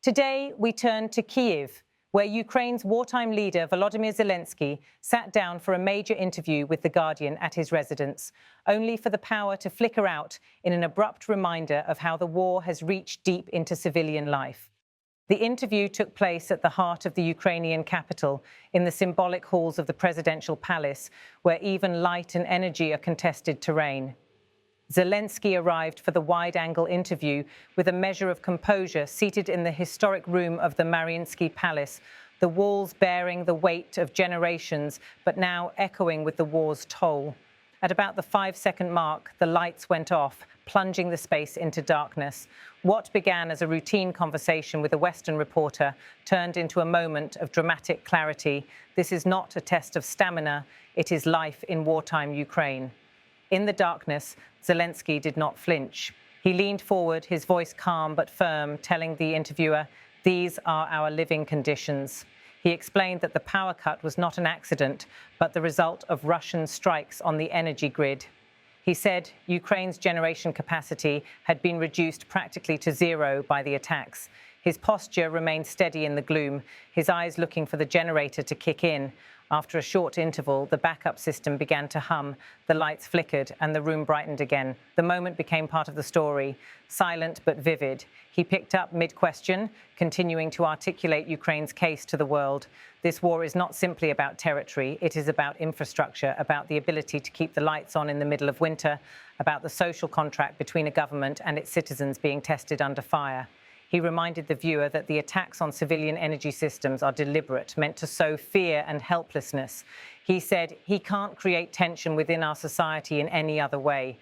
Today, we turn to Kyiv, where Ukraine's wartime leader, Volodymyr Zelenskyy, sat down for a major interview with The Guardian at his residence, only for the power to flicker out in an abrupt reminder of how the war has reached deep into civilian life. The interview took place at the heart of the Ukrainian capital, in the symbolic halls of the presidential palace, where even light and energy are contested terrain. Zelenskyy arrived for the wide-angle interview with a measure of composure, seated in the historic room of the Mariinsky Palace, the walls bearing the weight of generations, but now echoing with the war's toll. At about the 5-second mark, the lights went off, plunging the space into darkness. What began as a routine conversation with a Western reporter turned into a moment of dramatic clarity. This is not a test of stamina, it is life in wartime Ukraine. In the darkness, Zelenskyy did not flinch. He leaned forward, his voice calm but firm, telling the interviewer, "These are our living conditions." He explained that the power cut was not an accident, but the result of Russian strikes on the energy grid. He said Ukraine's generation capacity had been reduced practically to zero by the attacks. His posture remained steady in the gloom, his eyes looking for the generator to kick in. After a short interval, the backup system began to hum, the lights flickered, and the room brightened again. The moment became part of the story, silent but vivid. He picked up mid-question, continuing to articulate Ukraine's case to the world. This war is not simply about territory, it is about infrastructure, about the ability to keep the lights on in the middle of winter, about the social contract between a government and its citizens being tested under fire. He reminded the viewer that the attacks on civilian energy systems are deliberate, meant to sow fear and helplessness. He said he can't create tension within our society in any other way.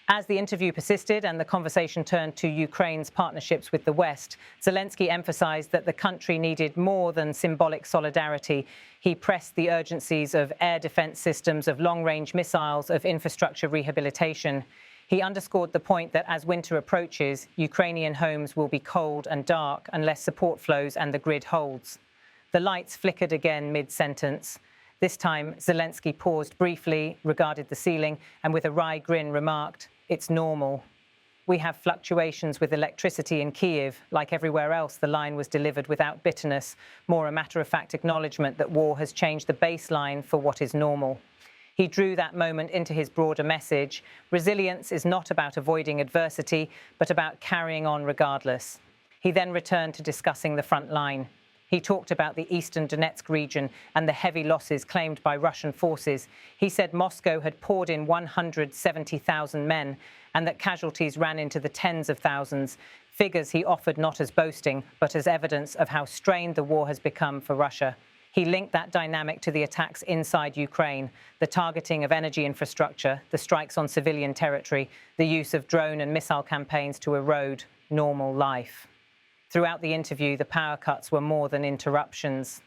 As the interview persisted and the conversation turned to Ukraine's partnerships with the West, Zelenskyy emphasized that the country needed more than symbolic solidarity. He pressed the urgencies of air defense systems, of long-range missiles, of infrastructure rehabilitation. He underscored the point that as winter approaches, Ukrainian homes will be cold and dark unless support flows and the grid holds. The lights flickered again mid-sentence. This time, Zelenskyy paused briefly, regarded the ceiling, and with a wry grin remarked, "It's normal. We have fluctuations with electricity in Kyiv. Like everywhere else, the line was delivered without bitterness, more a matter-of-fact acknowledgement that war has changed the baseline for what is normal." He drew that moment into his broader message. Resilience is not about avoiding adversity, but about carrying on regardless. He then returned to discussing the front line. He talked about the eastern Donetsk region and the heavy losses claimed by Russian forces. He said Moscow had poured in 170,000 men and that casualties ran into the tens of thousands, figures he offered not as boasting, but as evidence of how strained the war has become for Russia. He linked that dynamic to the attacks inside Ukraine, the targeting of energy infrastructure, the strikes on civilian territory, the use of drone and missile campaigns to erode normal life. Throughout the interview, the power cuts were more than interruptions.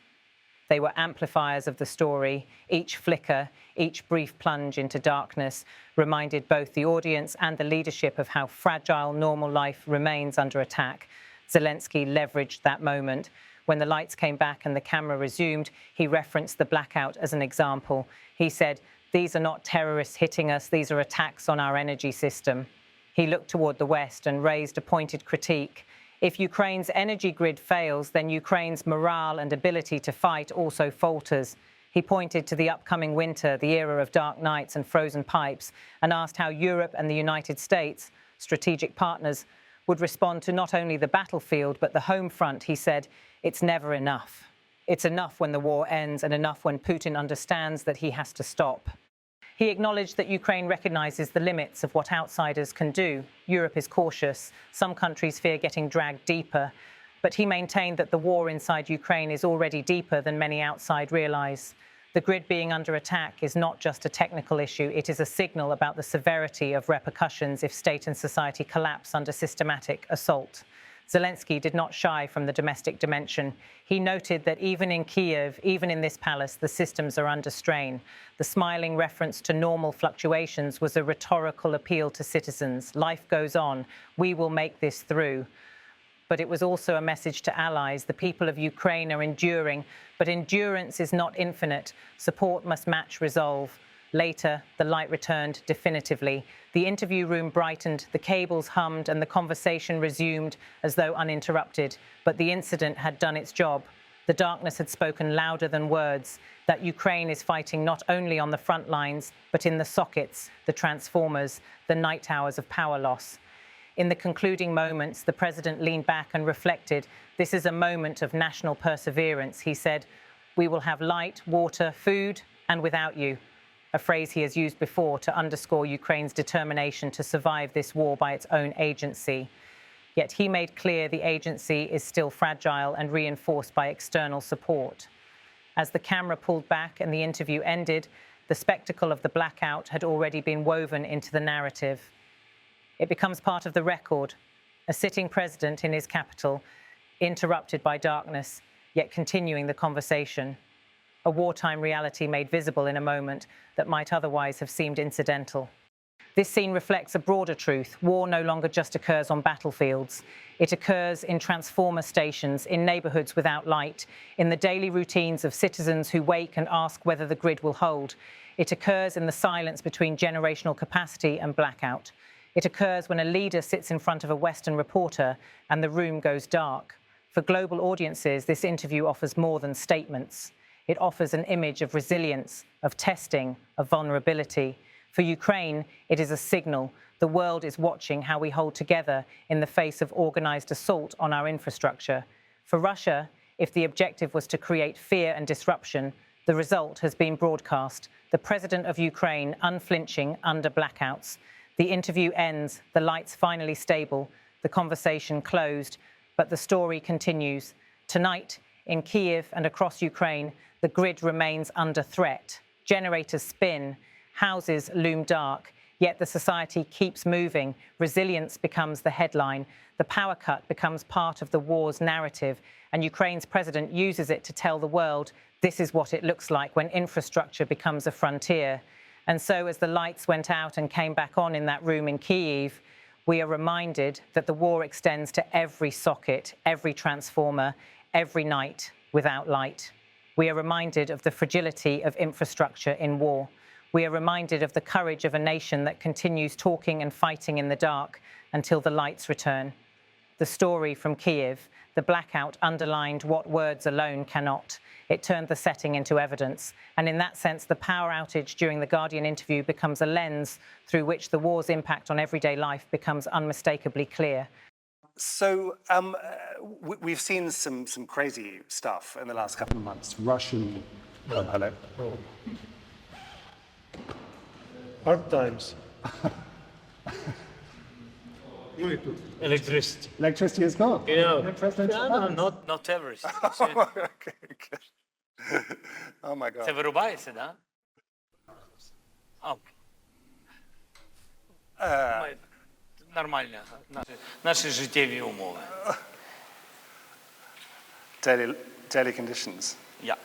They were amplifiers of the story. Each flicker, each brief plunge into darkness reminded both the audience and the leadership of how fragile normal life remains under attack. Zelenskyy leveraged that moment. When the lights came back and the camera resumed, he referenced the blackout as an example. He said, "These are not terrorists hitting us, these are attacks on our energy system." He looked toward the West and raised a pointed critique. If Ukraine's energy grid fails, then Ukraine's morale and ability to fight also falters. He pointed to the upcoming winter, the era of dark nights and frozen pipes, and asked how Europe and the United States, strategic partners, would respond to not only the battlefield, but the home front. He said, "It's never enough. It's enough when the war ends and enough when Putin understands that he has to stop." He acknowledged that Ukraine recognizes the limits of what outsiders can do. Europe is cautious. Some countries fear getting dragged deeper. But he maintained that the war inside Ukraine is already deeper than many outside realize. The grid being under attack is not just a technical issue, it is a signal about the severity of repercussions if state and society collapse under systematic assault. Zelenskyy did not shy from the domestic dimension. He noted that even in Kyiv, even in this palace, the systems are under strain. The smiling reference to normal fluctuations was a rhetorical appeal to citizens. Life goes on. We will make this through. But it was also a message to allies. The people of Ukraine are enduring, but endurance is not infinite. Support must match resolve. Later, the light returned definitively. The interview room brightened, the cables hummed, and the conversation resumed as though uninterrupted. But the incident had done its job. The darkness had spoken louder than words, that Ukraine is fighting not only on the front lines, but in the sockets, the transformers, the night hours of power loss. In the concluding moments, the president leaned back and reflected. This is a moment of national perseverance. He said, "We will have light, water, food, and without you," a phrase he has used before to underscore Ukraine's determination to survive this war by its own agency. Yet he made clear the agency is still fragile and reinforced by external support. As the camera pulled back and the interview ended, the spectacle of the blackout had already been woven into the narrative. It becomes part of the record, a sitting president in his capital, interrupted by darkness, yet continuing the conversation. A wartime reality made visible in a moment that might otherwise have seemed incidental. This scene reflects a broader truth. War no longer just occurs on battlefields. It occurs in transformer stations, in neighborhoods without light, in the daily routines of citizens who wake and ask whether the grid will hold. It occurs in the silence between generational capacity and blackout. It occurs when a leader sits in front of a Western reporter and the room goes dark. For global audiences, this interview offers more than statements. It offers an image of resilience, of testing, of vulnerability. For Ukraine, it is a signal. The world is watching how we hold together in the face of organized assault on our infrastructure. For Russia, if the objective was to create fear and disruption, the result has been broadcast. The president of Ukraine unflinching under blackouts. The interview ends, the lights finally stable, the conversation closed, but the story continues. Tonight, in Kyiv and across Ukraine, the grid remains under threat. Generators spin, houses loom dark, yet the society keeps moving. Resilience becomes the headline. The power cut becomes part of the war's narrative, and Ukraine's president uses it to tell the world this is what it looks like when infrastructure becomes a frontier. And so as the lights went out and came back on in that room in Kyiv, we are reminded that the war extends to every socket, every transformer, every night without light. We are reminded of the fragility of infrastructure in war. We are reminded of the courage of a nation that continues talking and fighting in the dark until the lights return. The story from Kyiv, the blackout underlined what words alone cannot. It turned the setting into evidence. And in that sense, the power outage during the Guardian interview becomes a lens through which the war's impact on everyday life becomes unmistakably clear. So we've seen some crazy stuff in the last couple of months. Russian... Oh, hello. Hard times. Electricity. Electricity is gone. You know, not everything. Okay, good. Oh my God. Це вирубається, да? Нормально. Наші життєві умови. Daily conditions. Yeah.